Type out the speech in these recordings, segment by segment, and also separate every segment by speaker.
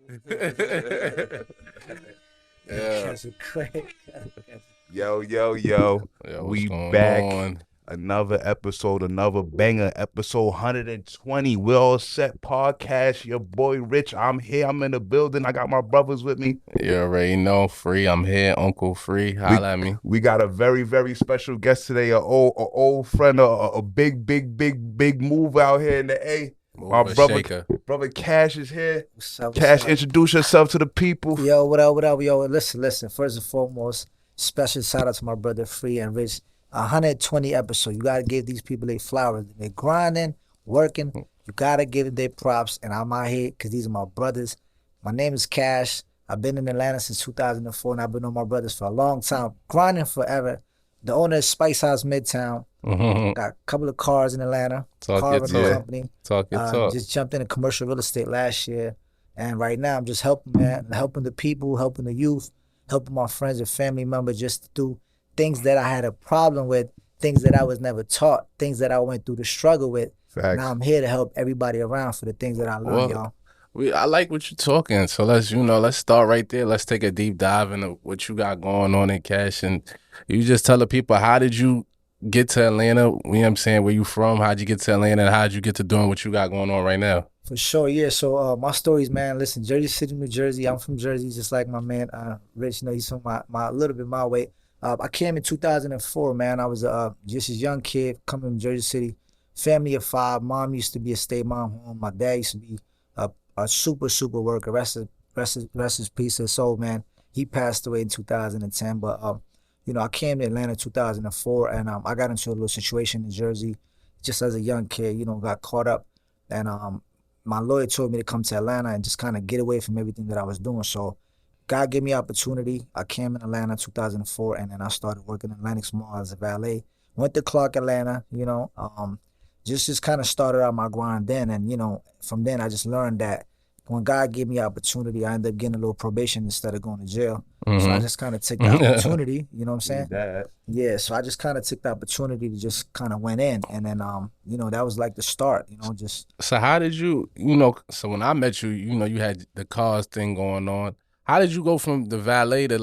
Speaker 1: Yeah.
Speaker 2: Yo.
Speaker 1: Yo, what's
Speaker 2: We
Speaker 1: going
Speaker 2: back.
Speaker 1: on?
Speaker 2: Another episode, another banger, episode 120. We All Set podcast. Your boy Rich. I'm here. I'm in the building. I got my brothers with me.
Speaker 1: You already know, Free. I'm here, Uncle Free.
Speaker 2: We
Speaker 1: Holla at me.
Speaker 2: we got a very, very special guest today. A old friend, a big move out here in the A. My
Speaker 1: Mover
Speaker 2: brother,
Speaker 1: shaker.
Speaker 2: brother Cash is here.
Speaker 3: What's up,
Speaker 2: Cash, introduce yourself to the people.
Speaker 3: Yo, what up? Yo, listen. First and foremost, special shout out to my brother Free and Rich. 120 episodes. You gotta give these people their flowers. They're grinding, working. You gotta give them their props. And I'm out here because these are my brothers. My name is Cash. I've been in Atlanta since 2004, and I've been on my brothers for a long time, grinding forever. The owner is Spice House Midtown. Got a couple of cars in Atlanta.
Speaker 1: Talk
Speaker 3: Car
Speaker 1: your
Speaker 3: rental
Speaker 1: talk.
Speaker 3: company.
Speaker 1: Talk your talk.
Speaker 3: Just jumped into commercial real estate last year. And right now I'm just helping the people, helping the youth, helping my friends and family members just to do things that I had a problem with, things that I was never taught, things that I went through the struggle with.
Speaker 2: Facts.
Speaker 3: Now I'm here to help everybody around for the things that I learned, y'all.
Speaker 1: I like what you're talking. So let's start right there. Let's take a deep dive into what you got going on in Cash. And you just tell the people, how did you get to Atlanta? You know what I'm saying? Where you from? How'd you get to Atlanta? And how'd you get to doing what you got going on right now?
Speaker 3: For sure, yeah. So my stories, man, listen, Jersey City, New Jersey. I'm from Jersey, just like my man Rich. You know, he's from my a little bit my way. I came in 2004, man. I was just a young kid coming from Jersey City. Family of 5. Mom used to be a stay-mom home. My dad used to be a super worker. Rest his peace his soul, man. He passed away in 2010. But you know, I came to Atlanta in 2004, and I got into a little situation in Jersey, just as a young kid. You know, got caught up, and my lawyer told me to come to Atlanta and just kind of get away from everything that I was doing. So God gave me opportunity. I came in Atlanta in 2004, and then I started working in Lenox Mall as a valet. Went to Clark, Atlanta, you know, just kind of started out my grind then. And, you know, from then I just learned that when God gave me opportunity, I ended up getting a little probation instead of going to jail. So I just kind of took the opportunity, you know what I'm saying? Yeah, so I just kind of took the opportunity to just kind of went in. And then, you know, that was like the start, you know, just.
Speaker 1: So how did you so when I met you, you know, you had the cars thing going on. How did you go from the valet to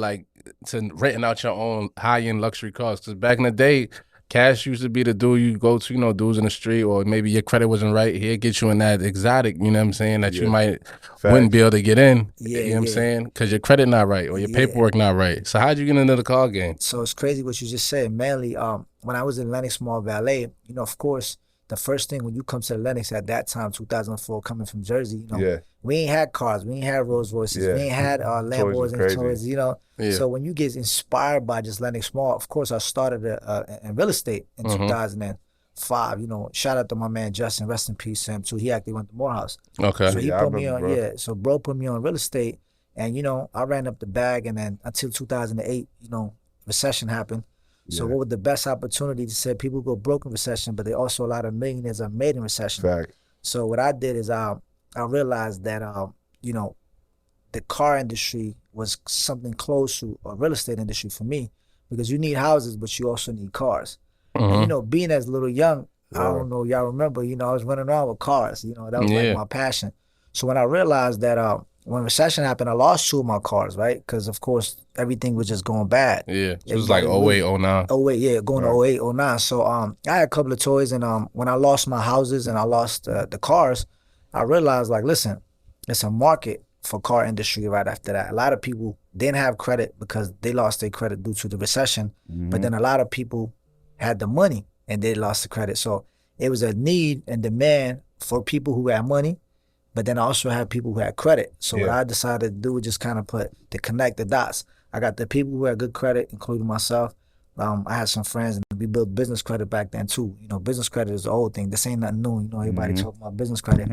Speaker 1: renting out your own high-end luxury cars? Because back in the day, Cash used to be the dude you go to, you know, dudes in the street, or maybe your credit wasn't right. He'd get you in that exotic, you know what I'm saying, that you might wouldn't be able to get in, you know what I'm saying, because your credit not right or your paperwork not right. So how'd you get into the car game?
Speaker 3: So it's crazy what you just said. Mainly, when I was in Lenox Mall Valet, you know, of course, the first thing when you come to Lenox at that time, 2004, coming from Jersey, you know, we ain't had cars, we ain't had Rolls Royces, we ain't had Lambos and Toys, you know. So when you get inspired by just Lenox Mall, of course, I started in real estate in 2005. You know, shout out to my man Justin, rest in peace, him too. He actually went to Morehouse. Okay. So he put me on, bro. So bro put me on real estate, and you know, I ran up the bag, and then until 2008, you know, recession happened. So what was the best opportunity to say people go broke in recession, but there also a lot of millionaires are made in recession.
Speaker 2: Fact.
Speaker 3: So what I did is I realized that you know, the car industry was something close to a real estate industry for me, because you need houses, but you also need cars. And, you know, being as little young, I don't know, y'all remember, you know, I was running around with cars, you know, that was like my passion. So when I realized that when recession happened, I lost 2 of my cars, right? Because, of course, everything was just going bad.
Speaker 1: Yeah, it was like 08, 09.
Speaker 3: 08, yeah, going to 08, 09. So I had a couple of toys, and when I lost my houses and I lost the cars, I realized, like, listen, it's a market for car industry right after that. A lot of people didn't have credit because they lost their credit due to the recession, but then a lot of people had the money and they lost the credit. So it was a need and demand for people who had money, but then I also had people who had credit. So what I decided to do was just kind of connect the dots. I got the people who had good credit, including myself. I had some friends, and we built business credit back then too. You know, business credit is the old thing. This ain't nothing new. You know, everybody talking about business credit.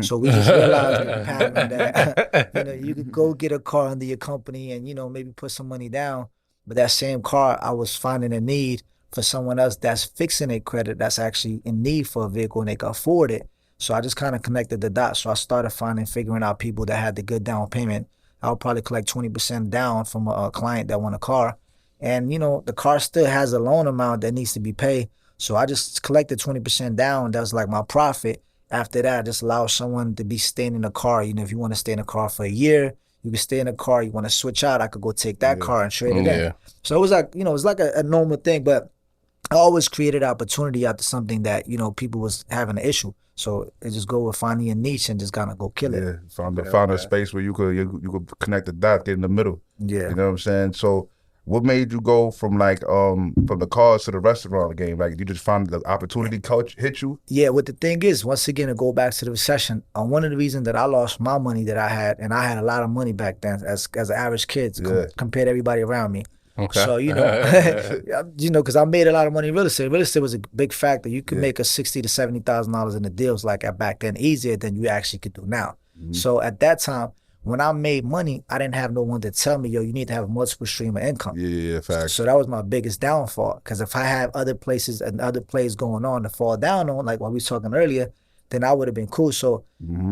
Speaker 3: So we just realized the pattern that, you know, you could go get a car under your company and, you know, maybe put some money down. But that same car, I was finding a need for someone else that's fixing their credit, that's actually in need for a vehicle and they can afford it. So I just kind of connected the dots. So I started figuring out people that had the good down payment. I would probably collect 20% down from a client that want a car. And, you know, the car still has a loan amount that needs to be paid. So I just collected 20% down. That was like my profit. After that, just allow someone to be staying in the car. You know, if you want to stay in the car for a year, you can stay in the car. You want to switch out, I could go take that car and trade it in.
Speaker 1: Yeah.
Speaker 3: So it was like, you know, it's like a normal thing, but I always created opportunity after something that, you know, people was having an issue. So it just go with finding a niche and just kind of go kill it.
Speaker 2: Yeah, found a space where you could connect the dots, get in the middle.
Speaker 3: Yeah.
Speaker 2: You know what I'm saying? So what made you go from like from the cars to the restaurant game? Like you just found the opportunity coach hit you?
Speaker 3: Yeah, what the thing is, once again, to go back to the recession, one of the reasons that I lost my money that I had, and I had a lot of money back then as an average kid compared to everybody around me.
Speaker 1: Okay.
Speaker 3: So, you know, you know, because I made a lot of money in real estate. Real estate was a big factor. You could make a $60,000 to $70,000 in the deals like back then easier than you actually could do now. So at that time, when I made money, I didn't have no one to tell me, yo, you need to have a multiple stream of income.
Speaker 2: Yeah, facts.
Speaker 3: So that was my biggest downfall. Because if I had other places and other plays going on to fall down on, like what we were talking earlier, then I would have been cool. So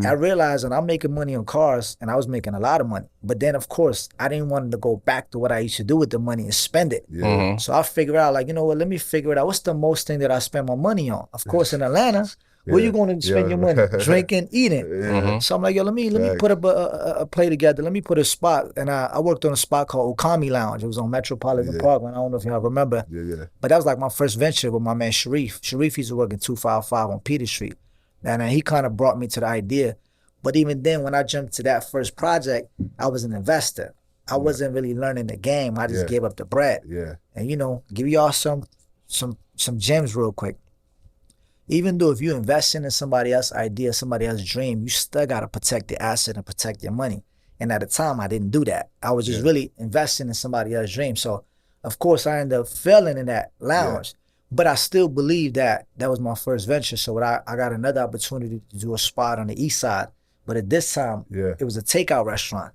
Speaker 3: I realized that I'm making money on cars and I was making a lot of money. But then, of course, I didn't want to go back to what I used to do with the money and spend it.
Speaker 2: Yeah.
Speaker 3: So I figured out, like, you know what, let me figure it out. What's the most thing that I spend my money on? Of course, in Atlanta, where you going to spend your money? Drinking, eating. So I'm like, yo, let me put up a play together. Let me put a spot. And I worked on a spot called Okami Lounge. It was on Metropolitan Park. I don't know if y'all remember. But that was like my first venture with my man Sharif. Sharif used to work in 255 on Peter Street. And he kind of brought me to the idea. But even then, when I jumped to that first project, I was an investor. I wasn't really learning the game. I just gave up the bread. And, you know, give y'all some gems real quick. Even though if you invest in somebody else's idea, somebody else's dream, you still got to protect the asset and protect your money. And at the time, I didn't do that. I was just really investing in somebody else's dream. So, of course, I ended up failing in that lounge. But I still believe that was my first venture. So I got another opportunity to do a spot on the east side. But at this time, it was a takeout restaurant.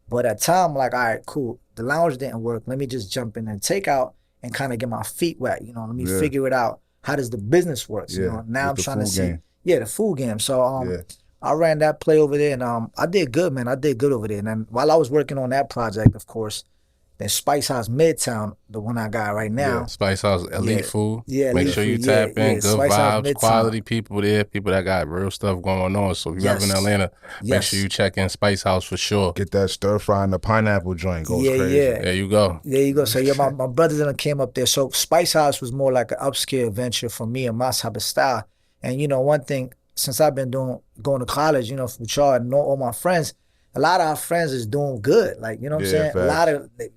Speaker 3: But at the time, like, all right, cool. The lounge didn't work. Let me just jump in and take out and kind of get my feet wet. You know, let me figure it out. How does the business work? You know, now I'm trying to see. The food game. So I ran that play over there and I did good, man. I did good over there. And then while I was working on that project, of course, then Spice House Midtown, the one I got right now.
Speaker 1: Spice House, elite food.
Speaker 3: Yeah,
Speaker 1: make sure you tap in. Good
Speaker 3: Spice House
Speaker 1: vibes,
Speaker 3: Midtown.
Speaker 1: quality people there, people that got real stuff going on. So if you're ever in Atlanta, make sure you check in Spice House for sure.
Speaker 2: Get that stir fry and the pineapple joint. Goes crazy.
Speaker 1: There you go.
Speaker 3: There you go. So my brothers and I came up there. So Spice House was more like an upscale venture for me and my type of style. And you know, one thing, since I've been going to college, you know, with y'all and all my friends, a lot of our friends is doing good. Like, you know what I'm saying?
Speaker 2: Facts.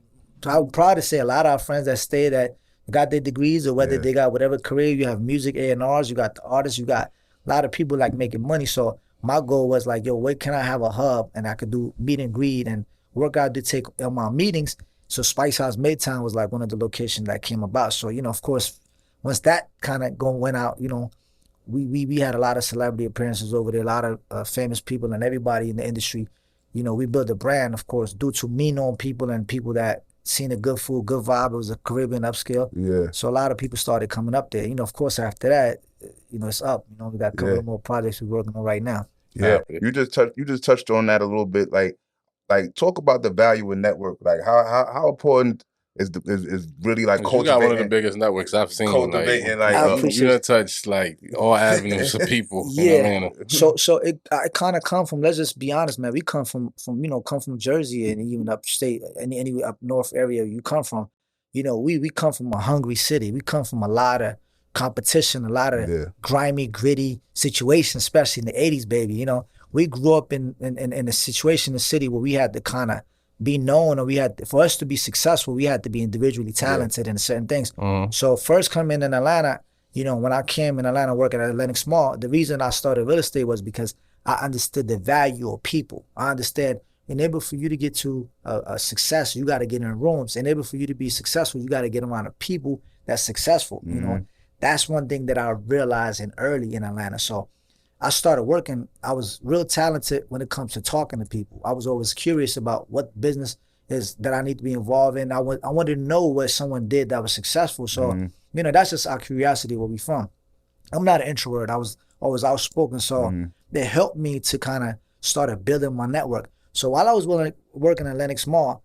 Speaker 3: I'm proud to say a lot of our friends that stay that got their degrees or whether they got whatever career, you have music A&Rs, you got the artists, you got a lot of people like making money. So my goal was like, yo, where can I have a hub and I could do meet and greet and work out to take on my meetings. So Spice House Midtown was like one of the locations that came about. So, you know, of course, once that kind of went out, you know, we had a lot of celebrity appearances over there, a lot of famous people and everybody in the industry. You know, we built a brand, of course, due to me knowing people and people that seen the good food, good vibe. It was a Caribbean upscale. So a lot of people started coming up there. You know, of course, after that, you know, it's up. You know, we got a couple of more projects we're working on right now.
Speaker 2: You just touched on that a little bit. Like talk about the value in network. Like how important is really like cultivating.
Speaker 1: You got one of the biggest networks I've seen.
Speaker 2: Cultivating
Speaker 1: you done touched like all avenues of people. You know what I mean?
Speaker 3: So it kind of come from. Let's just be honest, man. We come from Jersey and even upstate, any up north area you come from. You know, we come from a hungry city. We come from a lot of competition, a lot of grimy, gritty situations, especially in the '80s, baby. You know, we grew up in a situation in the city where we had to kind of be known, or for us to be successful, we had to be individually talented in certain things. So first coming in Atlanta, you know, when I came in Atlanta working at Atlantic Mall, the reason I started real estate was because I understood the value of people. I understand in order for you to get to a success, you got to get in rooms. In order for you to be successful, you got to get around the people that's successful. You know, that's one thing that I realized early in Atlanta. So I started working. I was real talented when it comes to talking to people. I was always curious about what business is that I need to be involved in. I wanted to know what someone did that was successful. So, you know, that's just our curiosity where we from. I'm not an introvert. I was always outspoken. So they helped me to kind of start building my network. So while I was working at Lenox Mall,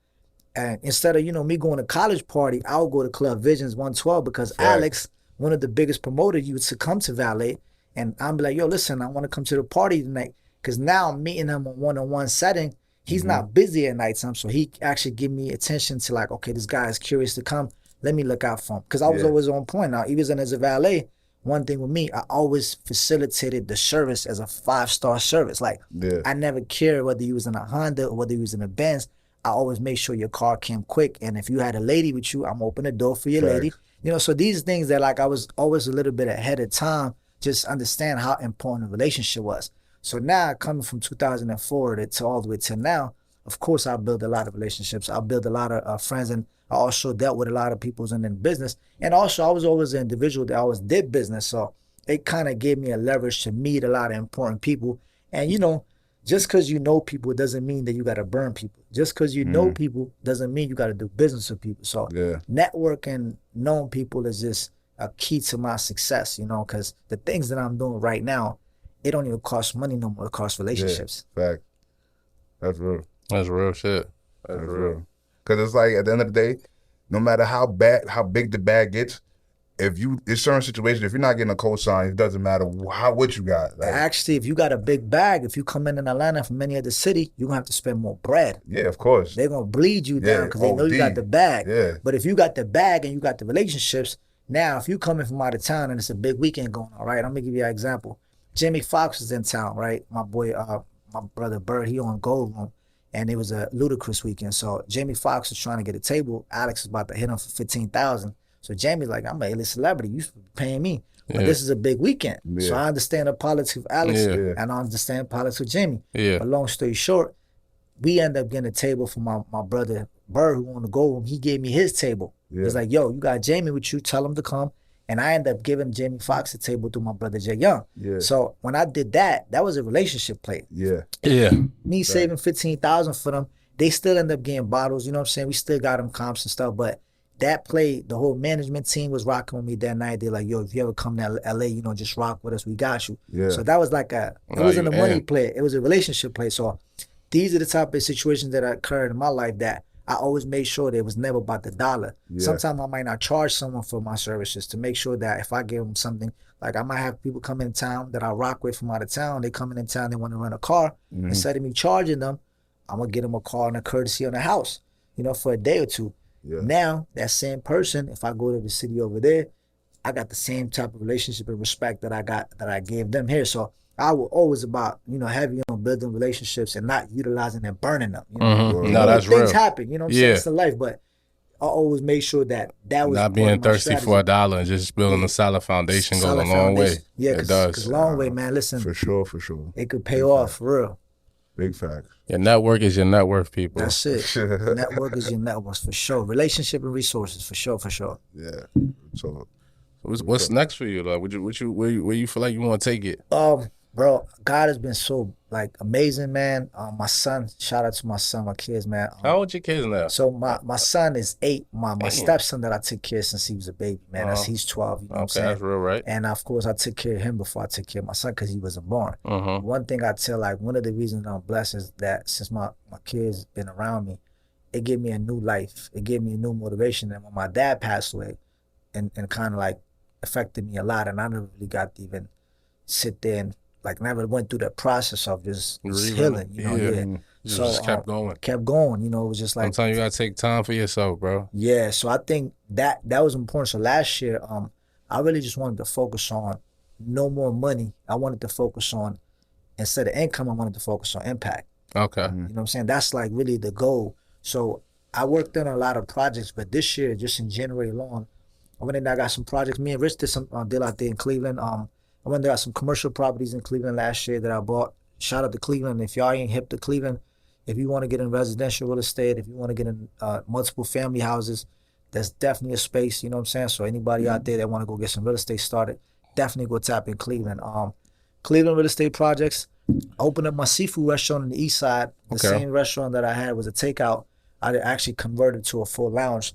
Speaker 3: and instead of, you know, me going to college party, I would go to Club Visions 112 because Alex, one of the biggest promoters, used to come to Valet. And I'm be like, yo, listen, I want to come to the party tonight. Because now I'm meeting him on one-on-one setting. He's not busy at nighttime, so he actually give me attention to like, okay, this guy is curious to come. Let me look out for him. Because I was always on point. Now, even as a valet, one thing with me, I always facilitated the service as a 5-star service. Like, I never cared whether you was in a Honda or whether you was in a Benz. I always make sure your car came quick. And if you had a lady with you, I'm open the door for your lady. You know, so these things that like I was always a little bit ahead of time, just understand how important the relationship was. So now coming from 2004 to all the way to now, of course, I built a lot of relationships. I built a lot of friends, and I also dealt with a lot of people in business. And also, I was always an individual that always did business. So it kind of gave me a leverage to meet a lot of important people. And, you know, just because you know people doesn't mean that you got to burn people. Just because you know people doesn't mean you got to do business with people. So networking, knowing people is just a key to my success, you know, because the things that I'm doing right now, it don't even cost money no more. It costs relationships.
Speaker 2: Fact. That's real.
Speaker 1: That's real shit.
Speaker 2: That's real. Because it's like, at the end of the day, no matter how big the bag gets, in certain situations, if you're not getting a cosign, it doesn't matter what you got. Like,
Speaker 3: actually, if you got a big bag, if you come in Atlanta from any other city, you're going to have to spend more bread.
Speaker 2: Yeah, of course.
Speaker 3: They're going to bleed you down because they know you got the bag. Yeah. But if you got the bag and you got the relationships, now if you coming from out of town and it's a big weekend going on, right? I'm going to give you an example. Jamie Foxx was in town, right? My boy, my brother Bird, he on Gold Room. And it was a ludicrous weekend. So Jamie Foxx was trying to get a table. Alex was about to hit him for $15,000. So Jamie's like, I'm an A-list celebrity. You paying me. But this is a big weekend. So I understand the politics of Alex and I understand politics of Jamie. But long story short, we end up getting a table for my brother Bird, who on the Gold Room. He gave me his table. He's like, yo, you got Jamie with you. Tell him to come. And I ended up giving Jamie Foxx a table through my brother Jay Young. So when I did that, that was a relationship play. Me saving $15,000 for them, they still end up getting bottles. You know what I'm saying? We still got them comps and stuff. But that play, the whole management team was rocking with me that night. They're like, yo, if you ever come to LA, you know, just rock with us. We got you. So that was like it wasn't a money play. It was a relationship play. So these are the type of situations that occurred in my life that I always made sure that it was never about the dollar. Sometimes I might not charge someone for my services to make sure that if I give them something, like I might have people come in town that I rock with from out of town. They come in town, they want to rent a car. Instead of me charging them, I'm going to get them a car and a courtesy on the house, you know, for a day or two. Now, that same person, if I go to the city over there, I got the same type of relationship and respect that I gave them here. So I was always about, you know, heavy on building relationships and not utilizing and burning them. You know?
Speaker 1: No, that's real.
Speaker 3: Things happen, you know what I'm saying? It's the life, but I always made sure that was
Speaker 1: not being thirsty for $1 and just building a solid foundation goes a long way.
Speaker 3: Yeah,
Speaker 1: it does.
Speaker 3: Because long way, man. Listen,
Speaker 2: for sure,
Speaker 3: it could pay off for real.
Speaker 2: Big fact.
Speaker 1: Your network is your net worth, people.
Speaker 3: That's it. Network is your net worth for sure. Relationship and resources for sure.
Speaker 2: Yeah. So,
Speaker 1: what's next for you? Like, where you feel like you want to take it?
Speaker 3: Bro, God has been so like amazing, man. My son, shout out to my son, my kids, man.
Speaker 1: How old your kids now?
Speaker 3: So my son is 8. My stepson that I took care of since he was a baby, man. He's 12. You know what I'm saying?
Speaker 1: That's real, right?
Speaker 3: And of course, I took care of him before I took care of my son because he wasn't born. One thing I tell, like, one of the reasons I'm blessed is that since my kids been around me, it gave me a new life. It gave me a new motivation. And when my dad passed away, and kind of like affected me a lot, and I never really got to even sit there and like never went through that process of just healing, you know. So
Speaker 1: just kept going.
Speaker 3: You know, it was just like
Speaker 1: sometimes you gotta take time for yourself, bro.
Speaker 3: Yeah, so I think that was important. So last year, I really just wanted to focus on no more money. I wanted to focus on, instead of income, I wanted to focus on impact.
Speaker 1: Okay.
Speaker 3: You know what I'm saying? That's like really the goal. So I worked on a lot of projects, but this year, just in January alone, I went in there, I got some projects. Me and Rich did some deal out there in Cleveland. I went there, got some commercial properties in Cleveland last year that I bought. Shout out to Cleveland. If y'all ain't hip to Cleveland, if you want to get in residential real estate, if you want to get in multiple family houses, there's definitely a space, you know what I'm saying? So anybody out there that want to go get some real estate started, definitely go tap in Cleveland. Cleveland real estate projects. I opened up my seafood restaurant on the east side. The same restaurant that I had was a takeout. I actually converted to a full lounge.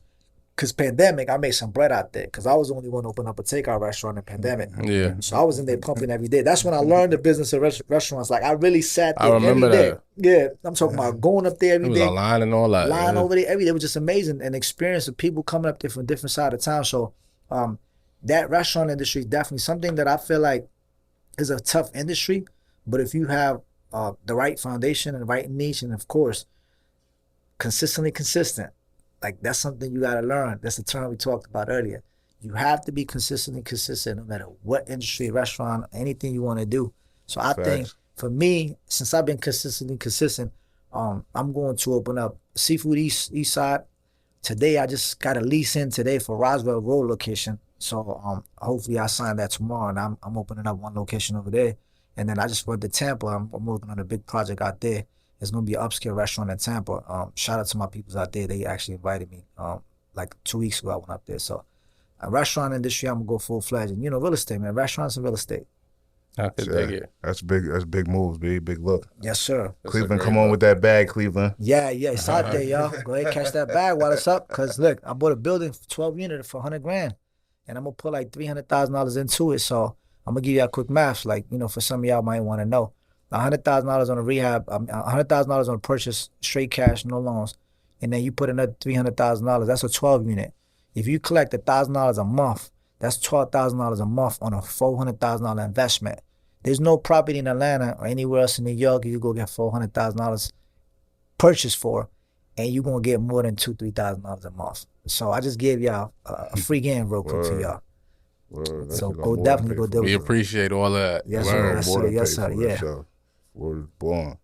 Speaker 3: Because pandemic, I made some bread out there. Because I was the only one to open up a takeout restaurant in pandemic.
Speaker 1: Yeah.
Speaker 3: So I was in there pumping every day. That's when I learned the business of restaurants. Like, I really sat there
Speaker 1: every day.
Speaker 3: That. Yeah, I'm talking about going up there every day.
Speaker 1: It was a line and all that.
Speaker 3: Line over there every day. It was just amazing. An experience of people coming up there from different side of town. So that restaurant industry is definitely something that I feel like it's a tough industry, but if you have the right foundation and the right niche, and of course, consistently consistent, like that's something you got to learn. That's the term we talked about earlier. You have to be consistently consistent no matter what industry, restaurant, anything you want to do. So I think
Speaker 2: Facts.
Speaker 3: for me, since I've been consistently consistent, I'm going to open up Seafood East Side. Today I just got a lease in today for Roswell Road location. So hopefully I sign that tomorrow, and I'm opening up one location over there. And then I just went to Tampa. I'm working on a big project out there. It's gonna be an upscale restaurant in Tampa. Shout out to my peoples out there. They actually invited me. Like 2 weeks ago I went up there. So a restaurant industry, I'm gonna go full fledged. And real estate, man. Restaurants and real estate.
Speaker 1: I could dig it.
Speaker 2: That's big. That's big moves, big look.
Speaker 3: Yes, sir.
Speaker 2: Cleveland, come on with that bag, Cleveland.
Speaker 3: Yeah, it's out there, y'all. Go ahead, catch that bag while it's up. Cause look, I bought a building for 12 units for $100,000, and I'm gonna put like $300,000 into it. So I'm gonna give you a quick math, like for some of y'all might want to know. $100,000 on a rehab, $100,000 on a purchase, straight cash, no loans, and then you put another $300,000. That's a 12 unit. If you collect $1,000 a month, that's $12,000 a month on a $400,000 investment. There's no property in Atlanta or anywhere else in New York you go get $400,000 purchase for, and you're gonna get more than $2,000-$3,000 a month. So I just gave y'all a free game real quick for y'all.
Speaker 2: Word.
Speaker 3: So go definitely go do it.
Speaker 1: We appreciate all that.
Speaker 3: Yes, sir. Yes, sir. Yeah.
Speaker 2: Word born.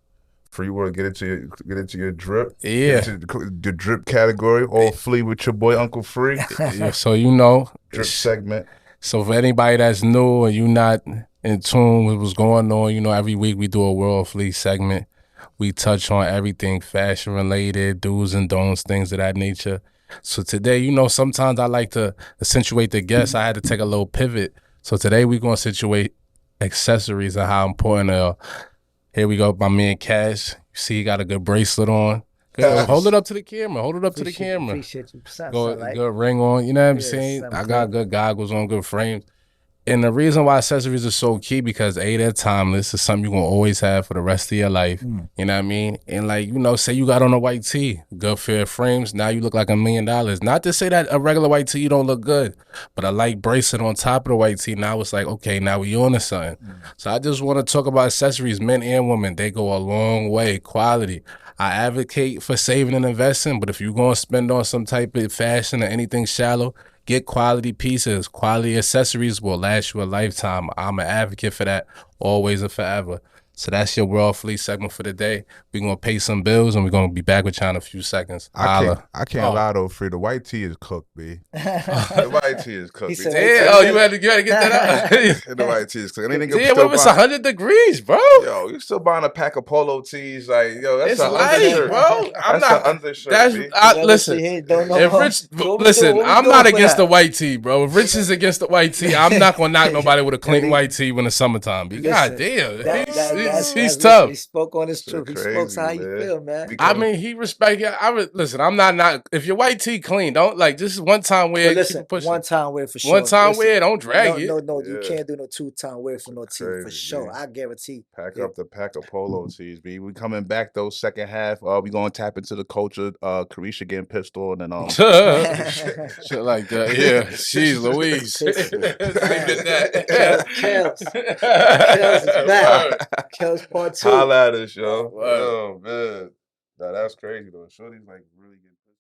Speaker 2: Free word. Get into your drip.
Speaker 1: Yeah.
Speaker 2: Get into the drip category. All flea with your boy Uncle Free.
Speaker 1: Yeah, so
Speaker 2: drip segment.
Speaker 1: So for anybody that's new and you not in tune with what's going on, every week we do a World Flea segment. We touch on everything fashion related, do's and don'ts, things of that nature. So today, sometimes I like to accentuate the guests. I had to take a little pivot. So today we're going to situate accessories and how important they are. Here we go, my man Cash. You see he got a good bracelet on. Good. Hold it up to the camera.
Speaker 3: Appreciate you.
Speaker 1: Good ring on. You know what I'm saying? I got good goggles on, good frames. And the reason why accessories are so key because they're timeless. It's something you're going to always have for the rest of your life. You know what I mean? And say you got on a white tee, good fair frames, now you look like $1 million. Not to say that a regular white tee you don't look good, but a light bracelet on top of the white tee, now it's like, okay, now we on to something. So I just want to talk about accessories, men and women. They go a long way, quality. I advocate for saving and investing, but if you're going to spend on some type of fashion or anything shallow, get quality pieces. Quality accessories will last you a lifetime. I'm an advocate for that, always and forever. So that's your World Flea segment for the day. We're going to pay some bills, and we're going to be back with you in a few seconds.
Speaker 2: I can't lie, though, Free. The white tea is cooked, B. The white tea is cooked.
Speaker 1: Damn, you had to get that out.
Speaker 2: The white tea is cooked.
Speaker 1: Damn, what was 100 degrees, bro?
Speaker 2: Yo, you still buying a pack of polo tees? Like, yo, that's an
Speaker 1: light,
Speaker 2: undershirt,
Speaker 1: bro.
Speaker 2: I'm not undershirt.
Speaker 1: Listen, I'm not against the white tee, bro. If Rich is against the white tee, I'm not going to knock nobody with a clean white tee when it's summertime. God damn. He's tough.
Speaker 3: He spoke on his truth. He spoke to how you feel, man.
Speaker 1: I mean, he respect you. Listen, I'm not. If your white tee clean, don't just one time wear.
Speaker 3: Listen, one time wear for sure.
Speaker 1: One time wear, don't drag it.
Speaker 3: No, you can't do no 2-time wear for no tee for sure. I guarantee.
Speaker 2: Pack up the pack of polo tees, B. We coming back though. Second half, we gonna tap into the culture. Carisha getting pissed on and
Speaker 1: shit like that. Yeah, jeez, Louise.
Speaker 3: Kels is back. Kels part 2.
Speaker 2: Holla at us, yo. Oh man, nah, that's crazy though. Shorty's like really getting pissed.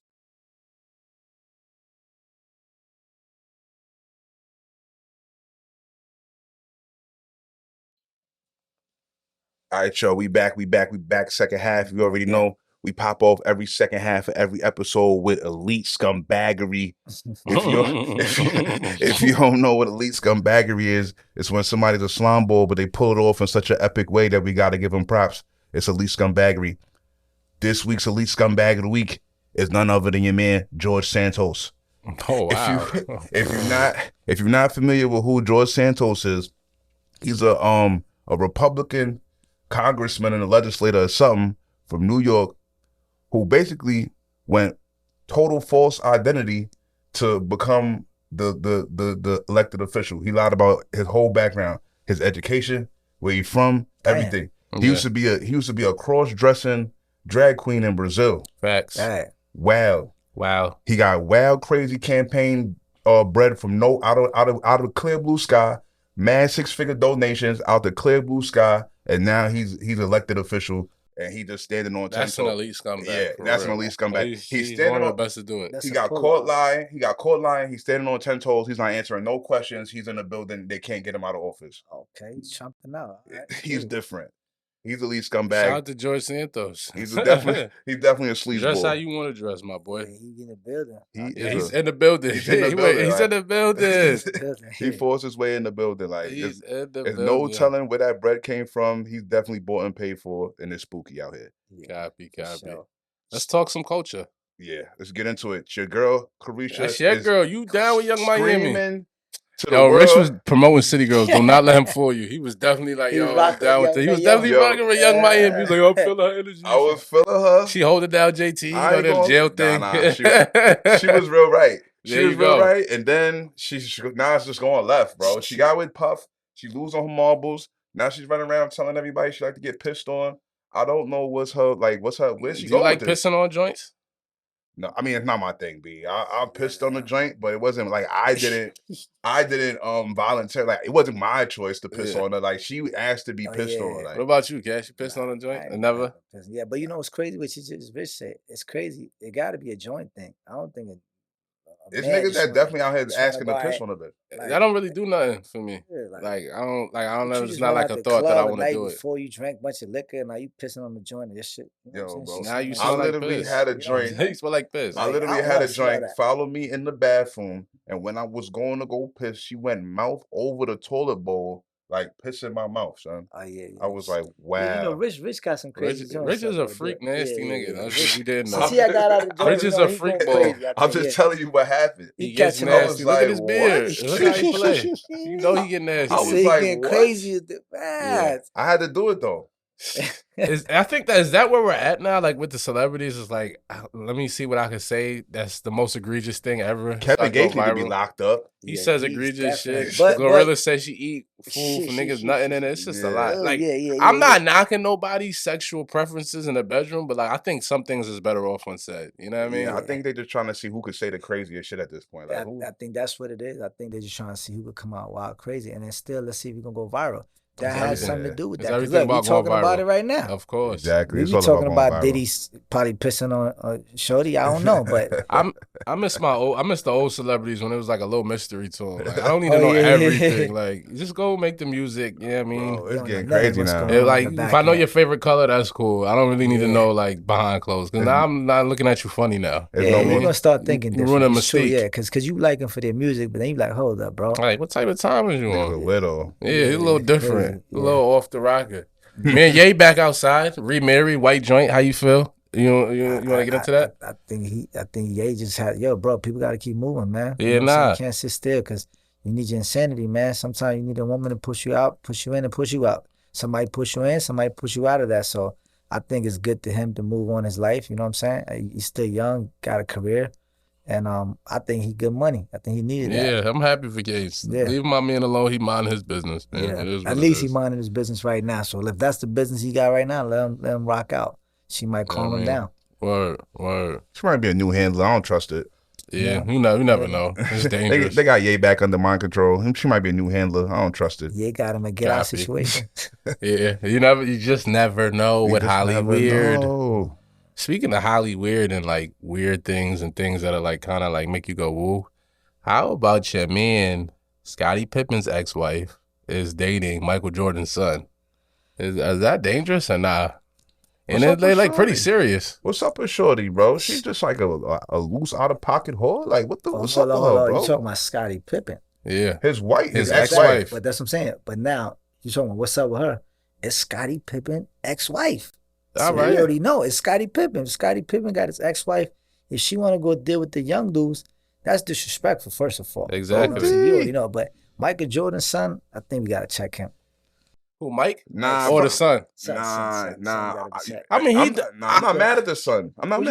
Speaker 2: All right, y'all. We back. Second half. You already know we pop off every second half of every episode with elite scumbaggery. If you don't know what elite scumbaggery is, it's when somebody's a slime ball, but they pull it off in such an epic way that we got to give them props. It's elite scumbaggery. This week's elite scumbag of the week is none other than your man George Santos.
Speaker 1: Oh wow!
Speaker 2: If you're not familiar with who George Santos is, he's a Republican congressman and a legislator or something from New York who basically went total false identity to become the elected official. He lied about his whole background, his education, where he's from, everything. He used to be a cross-dressing drag queen in Brazil.
Speaker 1: Facts.
Speaker 2: Wow. He got wild, crazy campaign bread from out of clear blue sky. mad 6-figure donations out the clear blue sky, and now he's elected official, and he just standing on 10
Speaker 1: That's an
Speaker 2: toes.
Speaker 1: elite scumbag.
Speaker 2: Yeah,
Speaker 1: for
Speaker 2: that's
Speaker 1: real.
Speaker 2: an elite scumbag. He's
Speaker 1: He's
Speaker 2: standing
Speaker 1: one of
Speaker 2: on.
Speaker 1: the best to do it.
Speaker 3: That's
Speaker 2: He
Speaker 3: a
Speaker 2: got
Speaker 3: pull
Speaker 2: caught
Speaker 3: off.
Speaker 2: lying. He's standing on 10 toes. He's not answering no questions. He's in the building. They can't get him out of office.
Speaker 3: Okay, he's jumping out. All right,
Speaker 2: He's
Speaker 3: cool.
Speaker 2: different. He's elite
Speaker 1: Shout
Speaker 2: scumbag.
Speaker 1: out to George Santos.
Speaker 2: He's definitely a sleazeball.
Speaker 1: Dress how you want to dress, my
Speaker 3: Yeah,
Speaker 1: boy.
Speaker 3: he in the building.
Speaker 1: He's in the building.
Speaker 2: He's in the
Speaker 1: He's
Speaker 2: building.
Speaker 1: in the building.
Speaker 2: He forced his way in the building. Like
Speaker 1: He's in the
Speaker 2: there's
Speaker 1: building.
Speaker 2: no telling where that bread came from. He's definitely bought and paid for, and it's spooky out here.
Speaker 1: Copy.
Speaker 3: Sure.
Speaker 1: Let's talk some culture.
Speaker 2: Yeah, let's get into it. Your girl, Carisha.
Speaker 1: That's your girl. You down with Young Miami?
Speaker 2: Screaming to the
Speaker 1: Yo,
Speaker 2: world.
Speaker 1: Rich was promoting City Girls. Do not let him fool you. He was definitely like,
Speaker 3: He was
Speaker 1: yo, I'm
Speaker 3: rocking
Speaker 1: down with
Speaker 3: with
Speaker 1: it. He was
Speaker 3: Young
Speaker 1: definitely rocking with Young Miami. He was like, I'm feeling her energy.
Speaker 2: I was feeling her.
Speaker 1: She hold it down, JT. You know that jail thing.
Speaker 2: She was real right. She
Speaker 1: There
Speaker 2: was
Speaker 1: you
Speaker 2: real
Speaker 1: go.
Speaker 2: right. And then now it's just going left, bro. She got with Puff. She lose on her marbles. Now she's running around telling everybody she like to get pissed on. I don't know where's her. Where's she
Speaker 1: Do
Speaker 2: going
Speaker 1: you like
Speaker 2: with this?
Speaker 1: pissing on joints?
Speaker 2: No, I mean it's not my thing, B. I pissed on the joint, but it wasn't like I didn't volunteer. Like it wasn't my choice to piss on her. Like she asked to be pissed on. Like
Speaker 1: What about you, Cash? You pissed on a joint? Never?
Speaker 3: Yeah, but you know what's crazy? What you just Rich said. It's crazy. It got to be a joint thing. I don't think
Speaker 2: it's niggas that definitely out here asking to piss on a bit.
Speaker 1: That don't really do nothing for me. I don't know. It's not like a thought that I want to do it.
Speaker 3: Before you drank a bunch of liquor, now you pissing on the joint and this shit. You know
Speaker 2: Yo, bro.
Speaker 1: Now you
Speaker 2: I
Speaker 1: smell like
Speaker 2: literally
Speaker 1: piss.
Speaker 2: had a joint.
Speaker 1: You smell like piss.
Speaker 2: I literally had a joint follow me in the bathroom, and when I was going to go piss, she went mouth over the toilet bowl, like piss in my mouth, son.
Speaker 3: Oh yeah.
Speaker 2: I was like, wow.
Speaker 3: Yeah, you know, Rich got some crazy joints.
Speaker 1: Rich is a freak, nasty nigga. That's what you didn't know.
Speaker 3: See, I got out of the joint.
Speaker 1: Rich is a freak ball.
Speaker 2: I'm just telling you what happened.
Speaker 1: He gets nasty. Look at his beard. Look how he play. You know he get nasty.
Speaker 2: I was like,
Speaker 3: getting crazy. Man.
Speaker 2: I had to do it though.
Speaker 1: I think is that where we're at now? Like with the celebrities, it's like, let me see what I can say. That's the most egregious thing ever.
Speaker 2: Kevin Gates need to be locked up.
Speaker 1: He says egregious shit. Gorilla says she eat food for niggas nothing in it. It's just a lot. Like I'm not knocking nobody's sexual preferences in the bedroom, but like I think some things is better off unsaid. You know what I mean?
Speaker 2: Yeah, I think they're just trying to see who could say the craziest shit at this point. Like,
Speaker 3: I think that's what it is. I think they're just trying to see who could come out wild crazy, and then still let's see if we can go viral. That has something to do with that. Look, we're talking about it right now.
Speaker 1: Of course.
Speaker 2: Exactly.
Speaker 3: We talking about Diddy's probably pissing on Shorty. I don't know, but
Speaker 1: I miss the old celebrities when it was like a little mystery to them. Like, I don't need to know everything. Like just go make the music. Yeah, I mean,
Speaker 2: bro, it's getting crazy now.
Speaker 1: Like if I know your favorite color, that's cool. I don't really need to know like behind clothes because now I'm not looking at you funny now.
Speaker 3: Yeah, we're gonna start thinking
Speaker 1: you ruin a mistake.
Speaker 3: Yeah, because you like them for their music, but then you like, hold up, bro.
Speaker 1: Like what type of time is you on?
Speaker 2: A little.
Speaker 1: Yeah, he's a little different, a little off the rocker. Man, Ye back outside, remarried, white joint. How you feel? You want to get into that?
Speaker 3: I think Ye just had bro. People got to keep moving, man.
Speaker 1: Yeah,
Speaker 3: you can't sit still because you need your insanity, man. Sometimes you need a woman to push you out, push you in, and push you out. Somebody push you in, somebody push you out of that. So I think it's good to him to move on his life. You know what I'm saying? He's still young, got a career. And I think he good money. I think he needed that.
Speaker 1: Yeah, I'm happy for Gates. Yeah. Leave my man alone. He minding his business, man.
Speaker 3: Yeah. At least he minding his business right now. So if that's the business he got right now, let him rock out. She might calm him down.
Speaker 1: Word.
Speaker 2: She might be a new handler. I don't trust it.
Speaker 1: Yeah, you never know. It's dangerous.
Speaker 2: they got Ye back under mind control. She might be a new handler. I don't trust it.
Speaker 3: Ye got him a get out situation.
Speaker 1: Yeah, you just never know with Holly Weird.
Speaker 2: Know.
Speaker 1: Speaking of Holly Weird and like weird things and things that are like kind of like make you go woo, how about your man Scottie Pippen's ex-wife is dating Michael Jordan's son? Is that dangerous or nah? And they like pretty serious.
Speaker 2: What's up with Shorty, bro? She's just like a loose out of pocket whore. Like what's up with her, bro?
Speaker 3: You talking about Scottie Pippen?
Speaker 1: Yeah,
Speaker 2: his wife, his
Speaker 1: ex-wife.
Speaker 3: But that's what I'm saying. But now you talking about what's up with her? It's Scottie Pippen ex-wife.
Speaker 1: All right.
Speaker 3: You already know it's Scottie Pippen. Scottie Pippen got his ex-wife. If she want to go deal with the young dudes, that's disrespectful, first of all.
Speaker 1: Exactly.
Speaker 3: You already know. But Michael Jordan's son, I think we got to check him.
Speaker 1: Who, Mike?
Speaker 2: Nah.
Speaker 1: Or the son?
Speaker 2: Nah.
Speaker 1: I mean,
Speaker 2: I'm not mad at the son. I'm not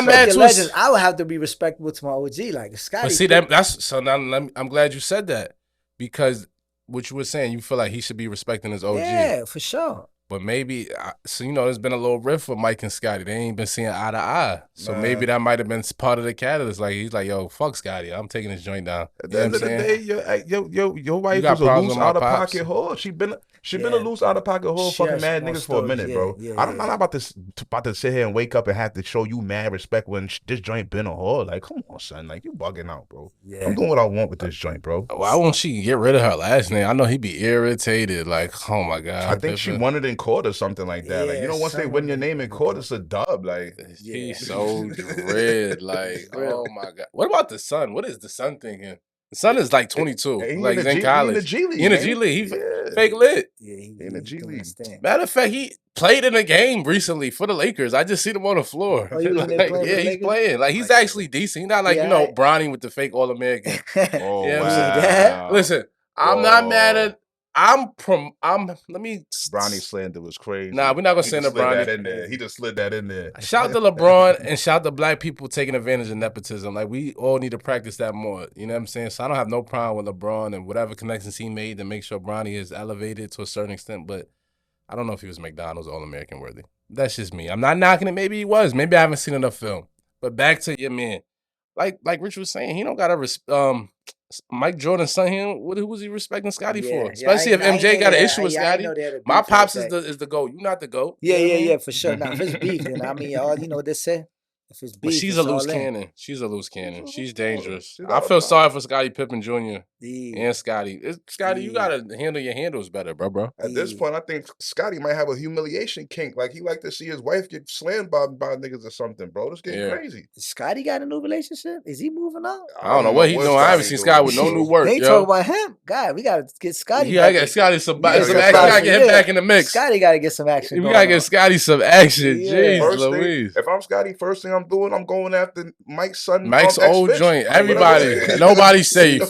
Speaker 3: mad to I would have to be respectable to my OG. Like, Scottie.
Speaker 1: But see, that's so now I'm glad you said that because what you were saying, you feel like he should be respecting his OG.
Speaker 3: Yeah, for sure.
Speaker 1: But maybe, so there's been a little rift with Mike and Scotty. They ain't been seeing eye to eye. So maybe that might have been part of the catalyst. Like, he's like, yo, fuck Scotty. I'm taking this joint down.
Speaker 2: At the end of the day, your wife
Speaker 1: got
Speaker 2: was a
Speaker 1: problems
Speaker 2: loose
Speaker 1: with my
Speaker 2: out of
Speaker 1: pops.
Speaker 2: pocket whore. She been a loose out of pocket whore, fucking mad niggas for a minute, bro. I'm not about to sit here and wake up and have to show you mad respect when this joint been a whore. Like, come on, son. Like, you bugging out, bro. Yeah. I'm doing what I want with this joint, bro.
Speaker 1: Why won't she get rid of her last name? I know he'd be irritated. Like, oh my God.
Speaker 2: I think she won it in court or something like that. Like, once they win your name in court, it's a dub. Like,
Speaker 1: he's so dread. Like, oh my God. What about the son? What is the son thinking? The son is like 22. He's in college.
Speaker 2: He in the G League.
Speaker 1: He in the G League. He fake lit.
Speaker 3: Yeah,
Speaker 2: he in the G League.
Speaker 1: Matter of fact, he played in a game recently for the Lakers. I just seen him on the floor.
Speaker 3: Oh, he's
Speaker 1: playing. Like, he's actually decent. He's not like, Bronny with the fake All-American.
Speaker 2: Oh, wow.
Speaker 1: Listen, I'm not mad at let me.
Speaker 2: Bronny slander was crazy.
Speaker 1: Nah, we're not gonna slander
Speaker 2: Bronny. He just slid that in there.
Speaker 1: Shout out to LeBron and shout out to black people taking advantage of nepotism. Like, we all need to practice that more. You know what I'm saying? So I don't have no problem with LeBron and whatever connections he made to make sure Bronny is elevated to a certain extent. But I don't know if he was McDonald's All-American worthy. That's just me. I'm not knocking it. Maybe he was. Maybe I haven't seen enough film. But back to your man. Like Rich was saying, he don't got a Mike Jordan's son, who was he respecting Scotty for? Especially if MJ got an issue with Scotty. My pops is the GOAT. You not the GOAT.
Speaker 3: Yeah, for sure. Now, if it's beef, then I mean, you know what they say? If it's beef,
Speaker 1: but she's a loose cannon. She's a loose cannon. She's dangerous. I feel sorry for Scottie Pippen Jr. and Scotty. Scotty, you gotta handle your handles better, bro.
Speaker 2: At this point, I think Scotty might have a humiliation kink. Like, he like to see his wife get slammed by niggas or something, bro. This getting crazy.
Speaker 3: Scotty got a new relationship? Is he moving on?
Speaker 1: I don't know what he's doing. I haven't seen Scotty with no new work.
Speaker 3: They talk about him. God, we gotta get Scotty.
Speaker 1: Yeah, I got Scotty some action. We gotta get him back in the mix.
Speaker 3: Scotty gotta get some action.
Speaker 1: We gotta get Scotty some action. Jeez, Louise.
Speaker 2: If I'm Scotty, first thing I'm doing, I'm going after Mike's son.
Speaker 1: Mike's old joint. Everybody. Nobody's safe.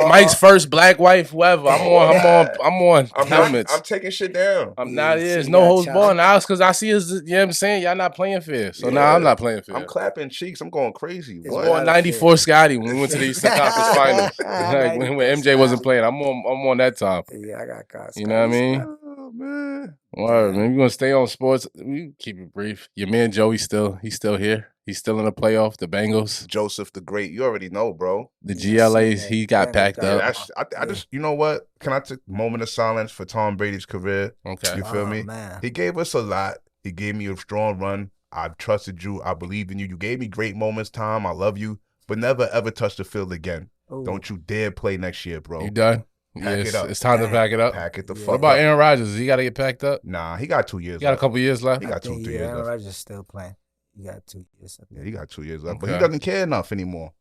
Speaker 1: Mike's first black wife, whoever. I'm on helmets.
Speaker 2: I'm taking shit down.
Speaker 1: I'm not. There's no holds barred now because I see us. You know what I'm saying? Y'all not playing fair. So now I'm not playing fair.
Speaker 2: I'm clapping cheeks. I'm going crazy.
Speaker 1: It's more 94 Scotty when we went to the Eastern Conference Finals. Like when MJ wasn't playing. I'm on that time.
Speaker 3: Yeah, I got guys.
Speaker 1: You know what I mean?
Speaker 2: Oh, man.
Speaker 1: Word, man. We're gonna stay on sports. We keep it brief. Your man Joey he's still here. He's still in the playoff. The Bengals.
Speaker 2: Joseph the Great. You already know, bro.
Speaker 1: The GLAs. He got packed up.
Speaker 2: I just, you know what? Can I take a moment of silence for Tom Brady's career?
Speaker 1: Okay.
Speaker 2: You feel me?
Speaker 3: Man.
Speaker 2: He gave us a lot. He gave me a strong run. I trusted you. I believed in you. You gave me great moments, Tom. I love you. But never, ever touch the field again. Ooh. Don't you dare play next year, bro.
Speaker 1: You done?
Speaker 2: Pack it up.
Speaker 1: It's time to pack it up.
Speaker 2: Pack it the fuck up.
Speaker 1: What about Aaron Rodgers? He got to get packed up?
Speaker 2: Nah, he got 2 years left.
Speaker 1: He got a couple years left?
Speaker 2: He got 2-3 years left.
Speaker 3: Aaron Rodgers still playing. He got 2 years left.
Speaker 2: Yeah, he got 2 years left. But he doesn't care enough anymore.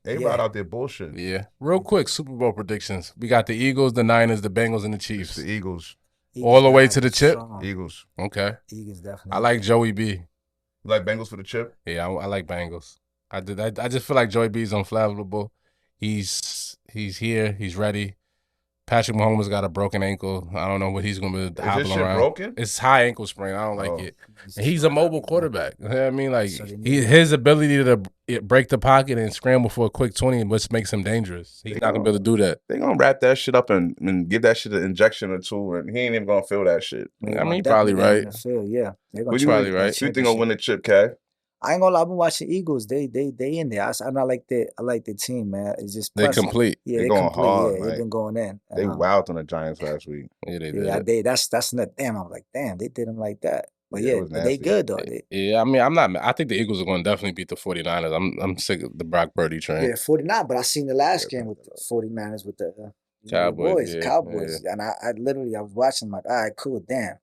Speaker 2: Everybody out there bullshit.
Speaker 1: Yeah. Real quick, Super Bowl predictions. We got the Eagles, the Niners, the Bengals, and the Chiefs.
Speaker 2: It's the Eagles.
Speaker 1: All the way to the chip?
Speaker 2: Eagles.
Speaker 1: Okay.
Speaker 3: Eagles definitely.
Speaker 1: I like Joey B.
Speaker 2: You like Bengals for the chip?
Speaker 1: Yeah, I like Bengals. I just feel like Joey B is unflappable. He's here. He's ready. Patrick Mahomes got a broken ankle. I don't know what he's going to be hobbling
Speaker 2: around. Is this shit broken?
Speaker 1: It's high ankle sprain. I don't like it. And he's a mobile quarterback. You know what I mean? Like, his ability to break the pocket and scramble for a quick 20, which makes him dangerous. He's not going to be able to do that.
Speaker 2: They're going to wrap that shit up and give that shit an injection or two, and he ain't even going to feel that shit.
Speaker 1: I mean, you're probably right.
Speaker 3: Yeah.
Speaker 1: You're probably right.
Speaker 2: You think going to win the chip, Cav?
Speaker 3: I ain't gonna lie, I've been watching Eagles. They in there. I like the team, man. It's just
Speaker 1: they complete.
Speaker 3: Yeah,
Speaker 2: they're going
Speaker 3: complete.
Speaker 2: hard.
Speaker 3: Yeah, they've been going in.
Speaker 2: They wowed on the Giants last week.
Speaker 1: Yeah, they did.
Speaker 3: Yeah, that's not. Damn, I'm like, damn, they did them like that. But they good though.
Speaker 1: Yeah, I mean, I'm not. I think the Eagles are going to definitely beat the 49ers. I'm sick of the Brock Purdy train.
Speaker 3: Yeah, 49. But I seen the last game with the 49ers with the Cowboys. And I was watching like, all right, cool, damn.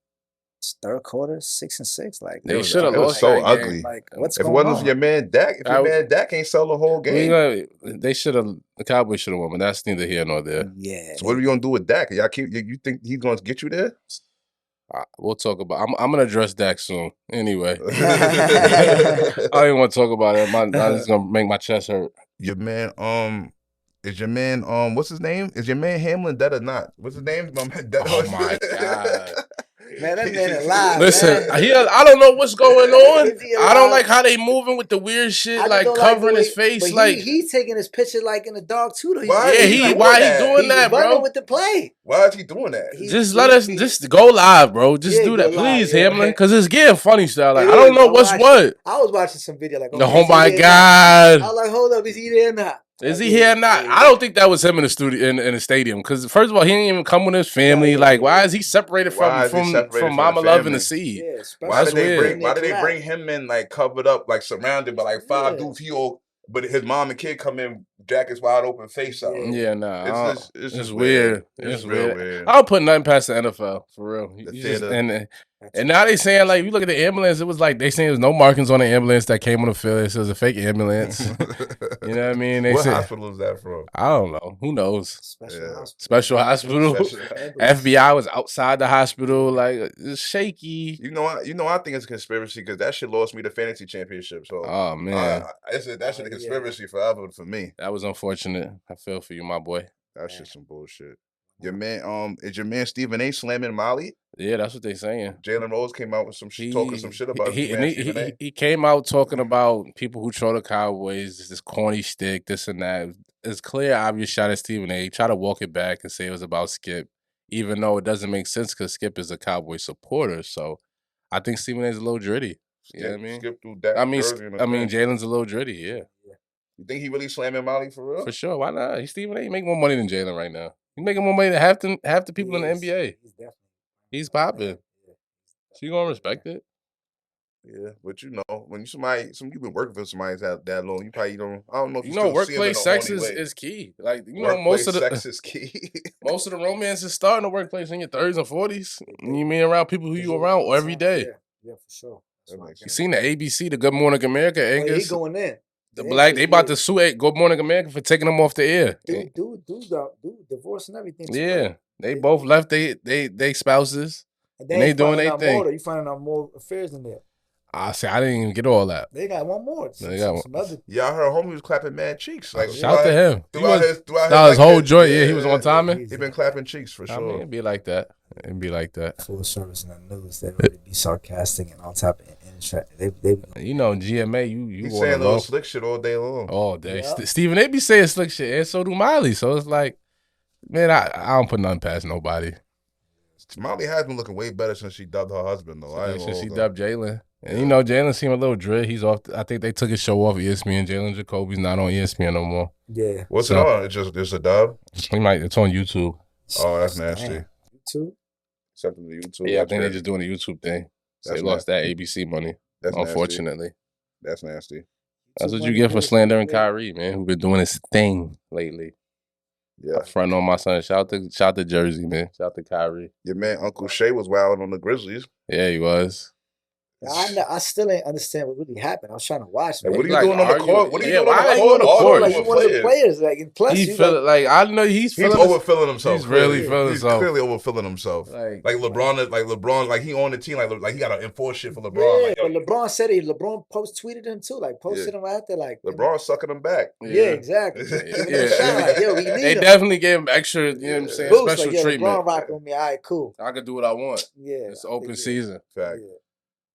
Speaker 3: Third quarter, 6-6. Like
Speaker 1: they should have lost.
Speaker 2: So ugly.
Speaker 3: Like, what's
Speaker 2: if
Speaker 3: going
Speaker 2: it wasn't
Speaker 3: on?
Speaker 2: Your man Dak, if your man Dak ain't sell the whole game,
Speaker 1: they should have. The Cowboys should have won, but that's neither here nor there.
Speaker 3: Yeah.
Speaker 2: So what are you gonna do with Dak? Y'all you think he's gonna get you there?
Speaker 1: We'll talk about. I'm gonna address Dak soon. Anyway, I don't even want to talk about it. I'm just gonna make my chest hurt.
Speaker 2: Your man, is your man, what's his name? Is your man Hamlin dead or not? What's his name?
Speaker 1: Oh my God.
Speaker 3: Man, that man alive.
Speaker 1: Listen,
Speaker 3: man.
Speaker 1: I don't know what's going on.
Speaker 3: Is he
Speaker 1: I don't
Speaker 3: alive?
Speaker 1: like how they moving with the weird shit,
Speaker 3: I just
Speaker 1: like
Speaker 3: don't like the
Speaker 1: covering his
Speaker 3: way-
Speaker 1: face.
Speaker 3: But
Speaker 1: Like,
Speaker 3: he's taking his picture like in the dark too. Though.
Speaker 2: Why
Speaker 1: yeah,
Speaker 2: is he doing
Speaker 1: why he
Speaker 2: that?
Speaker 1: doing
Speaker 3: He's
Speaker 1: that,
Speaker 3: running
Speaker 1: bro?
Speaker 3: with the play.
Speaker 2: Why is he doing that?
Speaker 1: Just let us just go live, bro. Just
Speaker 3: Yeah,
Speaker 1: do
Speaker 3: go
Speaker 1: that,
Speaker 3: live,
Speaker 1: please,
Speaker 3: yeah.
Speaker 1: Hamlin, because it's getting funny style. Like,
Speaker 3: It
Speaker 1: I don't
Speaker 3: is.
Speaker 1: know
Speaker 3: I
Speaker 1: what's
Speaker 3: watched
Speaker 1: what.
Speaker 3: it. I was watching some video like, okay,
Speaker 1: Oh
Speaker 3: is he
Speaker 1: my
Speaker 3: there now? I
Speaker 1: god,
Speaker 3: was like, hold up, is he there now?
Speaker 1: is
Speaker 3: Like,
Speaker 1: he
Speaker 3: yeah,
Speaker 1: here or not?
Speaker 3: yeah,
Speaker 1: I don't think that was him in the studio in the stadium. Because first of all, he didn't even come with his family.
Speaker 3: yeah,
Speaker 1: Like,
Speaker 3: yeah.
Speaker 1: why is he separated
Speaker 2: Why
Speaker 1: from
Speaker 2: is he separated from
Speaker 1: Mama
Speaker 2: the
Speaker 1: Love and the
Speaker 2: family?
Speaker 1: Seed?
Speaker 3: Yeah, especially
Speaker 2: Why
Speaker 1: That's
Speaker 2: did they
Speaker 1: weird.
Speaker 2: bring?
Speaker 3: in
Speaker 2: Why
Speaker 3: their
Speaker 2: did they
Speaker 3: collab.
Speaker 2: bring him in like covered up, like surrounded by like five
Speaker 3: Yeah.
Speaker 2: dudes? He all, but his mom and kid come in, jackets wide open, face out.
Speaker 3: Yeah.
Speaker 1: Yeah, nah,
Speaker 2: It's
Speaker 1: it's
Speaker 2: just
Speaker 1: weird.
Speaker 2: It's
Speaker 1: It's
Speaker 2: real
Speaker 1: weird.
Speaker 2: weird.
Speaker 1: I don't put nothing past the NFL for real.
Speaker 2: The
Speaker 1: You just,
Speaker 2: theater.
Speaker 1: and now they saying like you look at the ambulance, it was like they saying there's no markings on the ambulance that came on the field. It says a fake ambulance. You know what I mean? They
Speaker 2: What
Speaker 1: said,
Speaker 2: hospital is that from?
Speaker 1: I don't know. Who knows?
Speaker 3: Special
Speaker 2: Yeah.
Speaker 3: hospital.
Speaker 1: Special hospital.
Speaker 2: Special-
Speaker 1: FBI was outside the hospital. Like it's shaky.
Speaker 2: You know, I think it's a conspiracy because that shit lost me the fantasy championship. So,
Speaker 1: Oh man,
Speaker 2: that shit a conspiracy forever for me.
Speaker 1: that was unfortunate. I feel for you, my boy.
Speaker 2: That shit's some bullshit. Your man, is your man Stephen A. slamming Molly?
Speaker 1: Yeah, that's what they saying.
Speaker 2: Jalen Rose came out with some talking some shit about Stephen A.
Speaker 1: He came out talking about people who troll the Cowboys, this corny stick, this and that. It's clear, obvious shot at Stephen A. He tried to walk it back and say it was about Skip, even though it doesn't make sense because Skip is a Cowboy supporter. So I think Stephen A. is a little dritty. You know what I mean?
Speaker 2: Skip through that.
Speaker 1: I mean, Jalen's a little dritty. Yeah,
Speaker 2: you think he really slamming Molly for real?
Speaker 1: for sure. Why not? He's Stephen A. He make more money than Jalen right now. He's making more money than half the people in the NBA.
Speaker 3: He's definitely.
Speaker 1: He's popping. So you gonna respect it?
Speaker 2: Yeah, but you know, when you've been working for somebody that long, you probably don't. I don't know if
Speaker 1: You
Speaker 2: you
Speaker 1: know,
Speaker 2: still see him in
Speaker 1: workplace
Speaker 2: a
Speaker 1: sex
Speaker 2: horny way.
Speaker 1: is key. Like you know,
Speaker 2: Workplace sex is key.
Speaker 1: most of the romance is starting the workplace in your 30s and 40s. You mean around people who you around every day.
Speaker 3: Yeah, for sure.
Speaker 1: You seen the ABC, the Good Morning America,
Speaker 3: Oh, yeah, he
Speaker 1: Angus?
Speaker 3: going in.
Speaker 1: The black, they about to sue Good Morning America for taking them off the air.
Speaker 3: Dude, divorce and everything. too,
Speaker 1: Yeah,
Speaker 3: right?
Speaker 1: they both left they spouses.
Speaker 3: And
Speaker 1: they doing their thing.
Speaker 3: You finding out more affairs in there.
Speaker 1: I say I didn't even get all that.
Speaker 3: They got one more.
Speaker 1: They got
Speaker 3: some other.
Speaker 2: Yeah, I heard homie was clapping mad cheeks. Like
Speaker 1: Shout out to him.
Speaker 2: Throughout
Speaker 1: his whole joint. Yeah, he was on timing.
Speaker 2: He been clapping cheeks for sure.
Speaker 1: I mean, it'd be like that. It'd be like that.
Speaker 3: Full service in the news. They really be sarcastic and all type of they
Speaker 1: you know, GMA, you
Speaker 2: He's saying little slick shit all day long.
Speaker 1: All day.
Speaker 3: Yeah.
Speaker 1: Steven, they be saying slick shit, and so do Miley. So it's like, man, I don't put nothing past nobody.
Speaker 2: Molly has been looking way better since she dubbed her husband, though.
Speaker 1: Since she dubbed Jalen. And you know, Jalen seemed a little dread. He's off. I think they took his show off ESPN. Jalen Jacoby's not on ESPN no more.
Speaker 3: Yeah.
Speaker 2: What's it on? It's a dub?
Speaker 1: It's on YouTube.
Speaker 2: Oh, that's nasty.
Speaker 3: YouTube?
Speaker 2: Something to YouTube.
Speaker 1: Yeah, I think they're just doing the YouTube thing. So they lost that ABC money.
Speaker 2: That's
Speaker 1: unfortunately.
Speaker 2: Nasty. That's nasty.
Speaker 1: That's what you get for slandering Kyrie, man, who been doing his thing lately.
Speaker 2: Yeah.
Speaker 1: Front on my son. Shout to Jersey, man. Shout to Kyrie.
Speaker 2: Your man Uncle Shay was wilding on the Grizzlies.
Speaker 1: Yeah, he was.
Speaker 3: I still ain't understand what really happened. I was trying to watch.
Speaker 2: What are you doing on the court? What are you doing
Speaker 1: on
Speaker 2: the court?
Speaker 3: Like one of the players. Like, and plus,
Speaker 1: he feel like I know he's
Speaker 2: overfilling himself.
Speaker 1: He's really feeling himself.
Speaker 2: He's clearly overfilling himself. Like LeBron, like he on the team. Like he got to enforce shit for LeBron.
Speaker 3: Yeah,
Speaker 2: like,
Speaker 3: but LeBron said it. LeBron tweeted him too. Like posted him out there. Like
Speaker 2: LeBron sucking him back.
Speaker 3: Yeah, exactly.
Speaker 1: They definitely gave him extra. You know what I'm saying?
Speaker 3: Boost,
Speaker 1: special
Speaker 3: like,
Speaker 1: treatment.
Speaker 3: LeBron rocking with me. All right, cool.
Speaker 1: I can do what I want.
Speaker 3: Yeah,
Speaker 1: it's open season.
Speaker 2: Fact.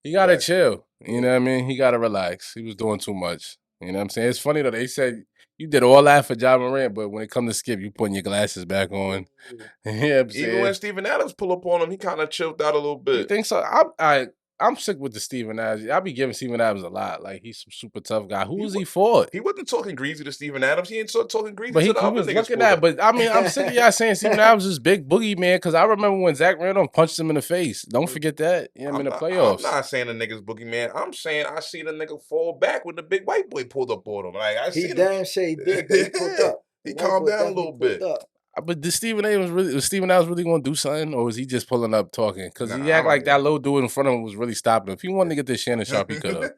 Speaker 1: He gotta chill. You know what I mean? He gotta relax. He was doing too much. You know what I'm saying? It's funny though. They said you did all that for Ja Morant, but when it comes to Skip, you putting your glasses back on. Yeah,
Speaker 2: even when Steven Adams pull up on him, he kind of chilled out a little bit.
Speaker 1: You think so? I'm sick with the Steven Adams. I be giving Steven Adams a lot. Like he's some super tough guy. Who was he for?
Speaker 2: He wasn't talking greasy to Steven Adams. He ain't talking greasy
Speaker 1: but
Speaker 2: to
Speaker 1: the other niggas. Looking at, but I mean, I'm sick of y'all saying Steven Adams is big boogie man because I remember when Zach Randolph punched him in the face. Don't forget that. You know, in the playoffs.
Speaker 2: I'm not saying the niggas boogeyman. I'm saying I see the nigga fall back when the big white boy pulled up on him. Like I see
Speaker 3: damn sure he did. He pulled up.
Speaker 2: He calmed down a little bit.
Speaker 1: But was Steven Adams really going to do something, or was he just pulling up talking? Because he act like that little dude in front of him was really stopping him. If he wanted to get this Shannon Sharp, he could have.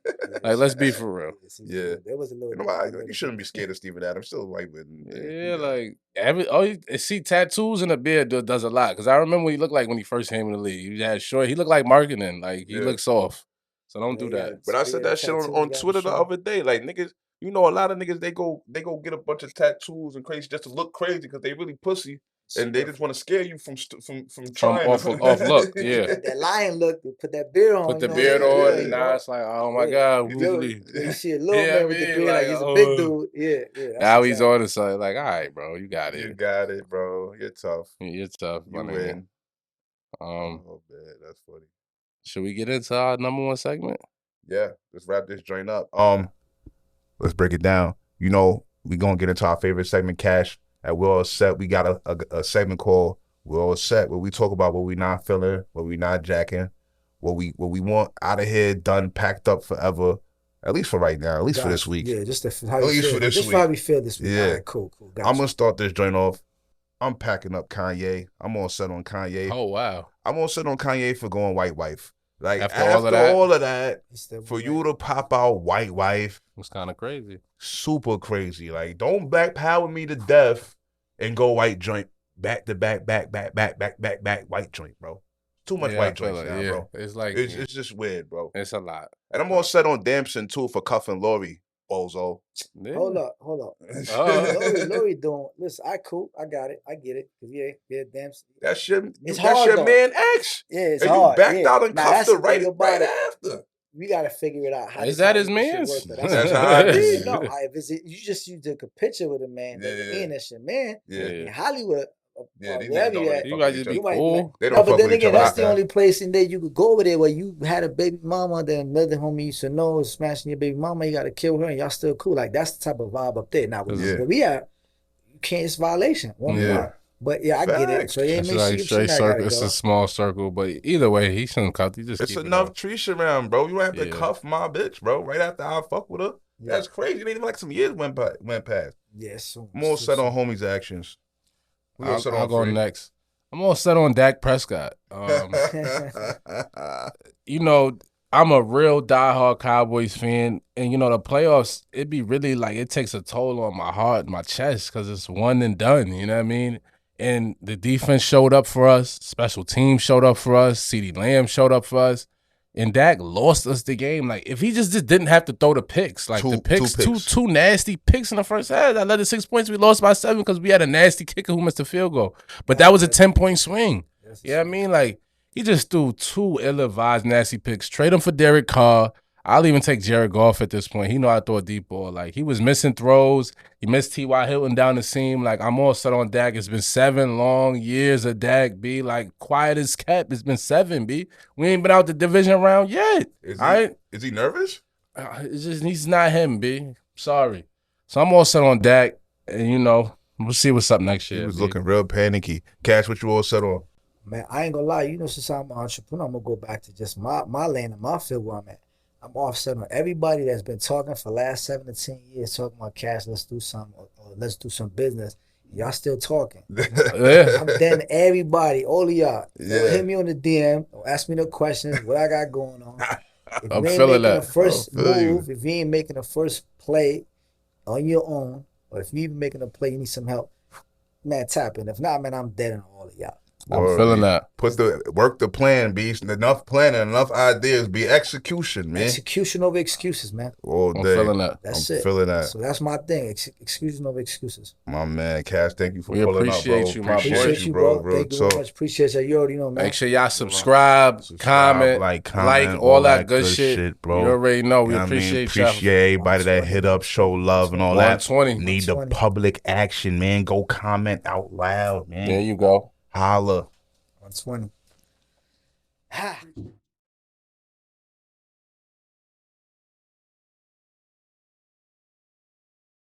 Speaker 1: Like, let's be for real.
Speaker 2: Yeah, there was a little. You shouldn't be scared of Steven Adams. Still white with.
Speaker 1: Yeah, like see tattoos and a beard does a lot. Because I remember what he looked like when he first came in the league. He had short. He looked like marketing. Like he looked soft. So don't do that.
Speaker 2: But I said that shit on Twitter the other day. Like niggas. You know, a lot of niggas they go get a bunch of tattoos and crazy just to look crazy because they really pussy. and they just want to scare you from
Speaker 1: From
Speaker 2: trying.
Speaker 1: off look, yeah.
Speaker 3: That lion look, put that beard on.
Speaker 1: Put the
Speaker 3: you know
Speaker 1: beard
Speaker 3: what I'm
Speaker 1: on,
Speaker 3: saying?
Speaker 1: and
Speaker 3: Yeah,
Speaker 1: now it's like, oh my
Speaker 3: yeah.
Speaker 1: God,
Speaker 3: Yo,
Speaker 1: Woodley.
Speaker 3: when you see a little
Speaker 1: Yeah,
Speaker 3: man
Speaker 1: I
Speaker 3: with the
Speaker 1: mean,
Speaker 3: beard, like
Speaker 1: like,
Speaker 3: he's a big dude. Yeah, that's
Speaker 1: now he's
Speaker 3: exactly.
Speaker 1: on it, so like, all right, bro, you got
Speaker 2: You
Speaker 1: it.
Speaker 2: got it, bro. You're tough.
Speaker 1: You're tough,
Speaker 2: You
Speaker 1: my nigga.
Speaker 2: win.
Speaker 1: Um,
Speaker 2: Oh man, that's funny.
Speaker 1: should we get into our number one segment?
Speaker 2: Yeah, let's wrap this joint up. Let's break it down. You know, we gonna get into our favorite segment, Cash. At We're All Set, we got a segment called We're All Set, where we talk about what we not feeling, what we not jacking, what we want out of here, done, packed up forever. At least for right now, at least for this week.
Speaker 3: Yeah, just how
Speaker 2: At
Speaker 3: you
Speaker 2: least
Speaker 3: feel.
Speaker 2: for this
Speaker 3: Just
Speaker 2: week.
Speaker 3: how we feel this week.
Speaker 2: Yeah.
Speaker 3: All right, cool. Gotcha.
Speaker 2: I'm gonna start this joint off. I'm packing up Kanye. I'm all set on Kanye.
Speaker 1: Oh wow!
Speaker 2: I'm all set on Kanye for going white wife. Like
Speaker 1: After
Speaker 2: all of that, for
Speaker 3: Right.
Speaker 2: you to pop out white wife,
Speaker 1: It's kind of crazy.
Speaker 2: super crazy. Like, don't backpower me to death and go white joint back to back, white joint, bro. Too much
Speaker 1: Yeah, I
Speaker 2: white
Speaker 1: feel
Speaker 2: joints
Speaker 1: it,
Speaker 2: now,
Speaker 1: yeah.
Speaker 2: bro.
Speaker 1: It's like
Speaker 2: It's just weird, bro.
Speaker 1: it's a lot.
Speaker 2: And I'm all set on Damson too for cuffing Lori, bozo.
Speaker 1: Yeah.
Speaker 3: Hold up. Lori doing. Listen, cool. I got it. I get it. Yeah, damn.
Speaker 2: That's your
Speaker 3: hard, though.
Speaker 2: man ex.
Speaker 3: Yeah, it's
Speaker 2: and
Speaker 3: hard.
Speaker 2: you backed out and
Speaker 3: Now,
Speaker 2: cuffed
Speaker 3: that's
Speaker 2: her
Speaker 3: the thing
Speaker 2: right
Speaker 3: about it.
Speaker 2: after.
Speaker 3: We gotta figure it out. How
Speaker 1: Is
Speaker 3: this- how
Speaker 1: that his
Speaker 3: this shit
Speaker 1: man's?
Speaker 3: work, though.
Speaker 2: That's how it
Speaker 1: is.
Speaker 3: No, if you took a picture with a man,
Speaker 2: Yeah.
Speaker 3: doesn't mean that's your man.
Speaker 2: Yeah.
Speaker 3: In Hollywood,
Speaker 2: Yeah, these
Speaker 3: wherever
Speaker 2: niggas
Speaker 3: you
Speaker 2: don't
Speaker 3: at,
Speaker 1: You
Speaker 2: fuck
Speaker 1: guys
Speaker 2: with
Speaker 1: just
Speaker 2: each
Speaker 1: be
Speaker 3: you might
Speaker 1: cool.
Speaker 3: like,
Speaker 2: They
Speaker 3: no,
Speaker 2: don't
Speaker 3: but
Speaker 2: fuck
Speaker 3: then
Speaker 2: with each
Speaker 3: again,
Speaker 2: other
Speaker 3: that's
Speaker 2: like
Speaker 3: the
Speaker 2: that.
Speaker 3: only place in there you could go over there where you had a baby mama, then another homie used to know is smashing your baby mama, you gotta kill her, and y'all still cool. Like that's the type of vibe up there. Now, where we at, you can't. It's violation.
Speaker 2: Yeah.
Speaker 3: But yeah, I get it.
Speaker 2: Facts.
Speaker 3: So yeah,
Speaker 1: It's
Speaker 3: make
Speaker 1: like
Speaker 3: sure you
Speaker 1: straight
Speaker 3: that
Speaker 1: circle.
Speaker 3: gotta
Speaker 1: It's
Speaker 3: go.
Speaker 1: a small circle, but either way, he shouldn't cuff. He just
Speaker 2: It's
Speaker 1: keep
Speaker 2: enough
Speaker 1: it
Speaker 2: Trisha around, bro. You don't have to
Speaker 1: Yeah.
Speaker 2: cuff my bitch, bro. Right after I fuck with her.
Speaker 3: Yeah.
Speaker 2: That's crazy. It ain't even like some years went past.
Speaker 3: Yes.
Speaker 2: I'm all set on homies' actions. We all set
Speaker 1: I'll
Speaker 2: on
Speaker 1: go
Speaker 2: free.
Speaker 1: next. I'm all set on Dak Prescott. You know, I'm a real diehard Cowboys fan, and you know the playoffs. It be really like it takes a toll on my heart, my chest, because it's one and done. You know what I mean? And the defense showed up for us. Special teams showed up for us. CeeDee Lamb showed up for us. And Dak lost us the game. Like if he just didn't have to throw the picks, like the picks, two nasty picks in the first half. I led the 6 points. We lost by 7 because we had a nasty kicker who missed a field goal. But that was a 10-point swing. You know what I mean? Like he just threw 2 ill-advised nasty picks. Trade him for Derek Carr. I'll even take Jared Goff at this point. He know how to throw a deep ball. Like he was missing throws. He missed T.Y. Hilton down the seam. Like I'm all set on Dak. It's been 7 long years of Dak, B. Like quiet as kept. It's been 7, B. We ain't been out the division round yet.
Speaker 2: Is he nervous?
Speaker 1: It's just he's not him, B. Sorry. So I'm all set on Dak. And you know, we'll see what's up next year.
Speaker 2: He was
Speaker 1: B.
Speaker 2: looking real panicky. Cash, what you all set on?
Speaker 3: Man, I ain't gonna lie. You know, since I'm an entrepreneur, I'm gonna go back to just my lane and my field where I'm at. I'm offset on everybody that's been talking for the last 7 to 10 years, talking about cash, let's do something, or let's do some business. Y'all still talking.
Speaker 1: Yeah.
Speaker 3: I'm then everybody, all of y'all.
Speaker 2: Yeah.
Speaker 3: Hit me on the DM, or ask me the questions, what I got going on. If
Speaker 1: I'm
Speaker 3: you ain't
Speaker 1: feeling
Speaker 3: making
Speaker 1: that.
Speaker 3: the first
Speaker 2: I feel you.
Speaker 3: move, if you ain't making the first play on your own, or if you even making a play, you need some help, man, tap in. If not, man, I'm dead on all of y'all.
Speaker 1: I'm feeling that.
Speaker 2: Work the plan, B. Enough planning, enough ideas, be execution, man.
Speaker 3: Execution over excuses, man.
Speaker 2: All
Speaker 1: I'm
Speaker 2: day.
Speaker 1: feeling that.
Speaker 3: That's
Speaker 2: I'm
Speaker 3: it.
Speaker 2: feeling that.
Speaker 3: So that's my thing. Excuses over excuses.
Speaker 2: My man, Cash, thank you for
Speaker 1: We
Speaker 2: pulling
Speaker 1: appreciate
Speaker 2: up, bro.
Speaker 1: you, my boy.
Speaker 3: Appreciate you, bro.
Speaker 2: Real
Speaker 3: Thank you very
Speaker 2: talk.
Speaker 3: much. Appreciate you. You already know, man.
Speaker 1: Make sure y'all subscribe, comment, like all that good shit,
Speaker 2: bro.
Speaker 1: You already know. We
Speaker 2: You know what I mean?
Speaker 1: appreciate y'all.
Speaker 2: Appreciate everybody that hit up, show love and all that.
Speaker 1: 120.
Speaker 2: Need the public action, man. Go comment out loud, man.
Speaker 1: There you go.
Speaker 2: Holla.
Speaker 3: 120. Ha.